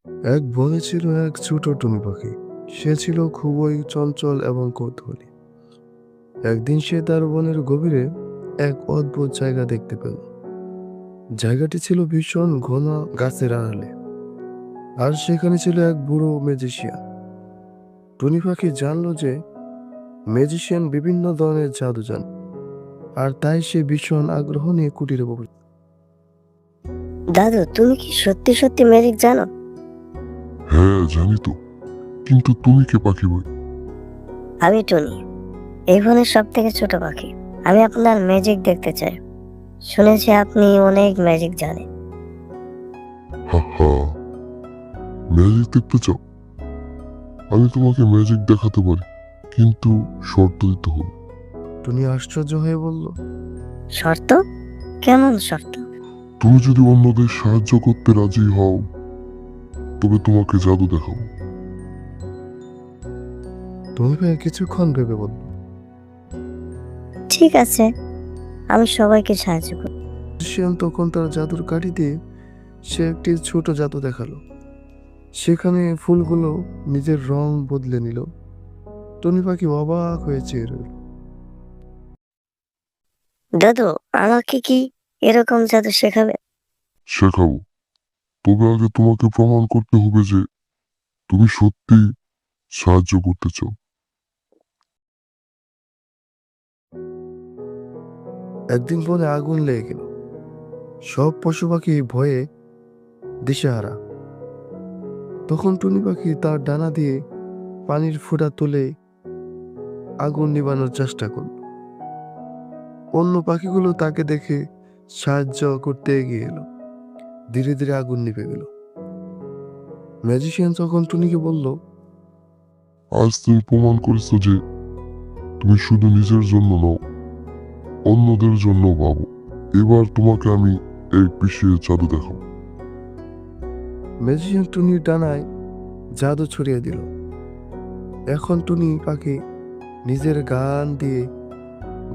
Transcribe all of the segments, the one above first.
এক বনে ছিল এক ছোট টুনি পাখি। সে ছিল খুবই চঞ্চল এবং কৌতূহলী। একদিন সে তার বনের গভীরে এক অদ্ভুত জায়গা দেখতে পেল। জায়গাটি ছিল ভীষণ ঘন গাছের আড়ালে, আর সেখানে ছিল এক বুড়ো ম্যাজিশিয়ান। টুনি পাখি জানলো যে ম্যাজিশিয়ান বিভিন্ন ধরনের জাদু জানে, আর তাই সে ভীষণ আগ্রহ নিয়ে কুটিরে প্রবেশ। দাদু, তুমি কি সত্যি সত্যি ম্যাজিক জানো? হ্যাঁ, জানি তো। কিন্তু তুমি কে পাখি ভাই? আমি টনি, এই বনের সব থেকে ছোট পাখি। আমি আপনার ম্যাজিক দেখতে চাই। শুনেছি আপনি অনেক ম্যাজিক জানেন। হা হা, ম্যাজিক দেখতে চাও? আমি তোমাকে ম্যাজিক দেখাতে পারি, কিন্তু শর্ত দিতে হবে। টুনি আশ্চর্য হয়ে বলল, শর্ত? কেমন শর্ত? তুমি যদি অন্যদের সাহায্য করতে রাজি হও, তবে তোমাকে জাদু দেখাবো। টুনি পাখি কিছুক্ষণ ভেবে বলল। ঠিক আছে, আমি সবাইকে সাহায্য করব। ম্যাজিশিয়ান তখন তার জাদুর কাঠি দিয়ে সে একটি ছোট জাদু দেখালো। সেখানে ফুলগুলো নিজের রং বদলে নিল। টুনি পাখি অবাক হয়ে চেয়ে রইল। দাদু, আমাকে কি এরকম জাদু শেখাবে? শেখাবো, তবে আগে তোমাকে প্রমাণ করতে হবে যে তুমি সত্যি সাহায্য করতে চাও। একদিন বনে আগুন লেগে গেল। সব পশু পাখি ভয়ে দিশেহারা। তখন টুনি পাখি তার ডানা দিয়ে পানির ফোঁটা তুলে আগুন নিবানোর চেষ্টা করল। অন্য পাখিগুলো তাকে দেখে সাহায্য করতে এগিয়ে এলো। ধীরে ধীরে আগুন নিভে গেল। ম্যাজিশিয়ান তখন টুনিকে বলল, আজ তুমি প্রমাণ করেছো যে তুমি শুধু নিজের জন্য নও, অন্যদের জন্য ভাবো। এবার তোমাকে আমি এক বিশেষ জাদু দেখাবো। ম্যাজিশিয়ান টুনির ডানায় জাদু ছড়িয়ে দিল। এখন টুনি পাখি নিজের গান দিয়ে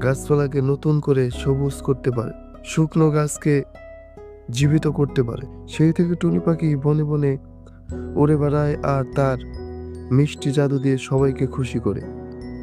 গাছপালাকে নতুন করে সবুজ করতে পারে, শুকনো গাছকে জীবিত করতে পারে। সেই থেকে টুনি পাখি বনে বনে উড়ে বেড়ায় আর তার মিষ্টি জাদু দিয়ে সবাইকে খুশি করে।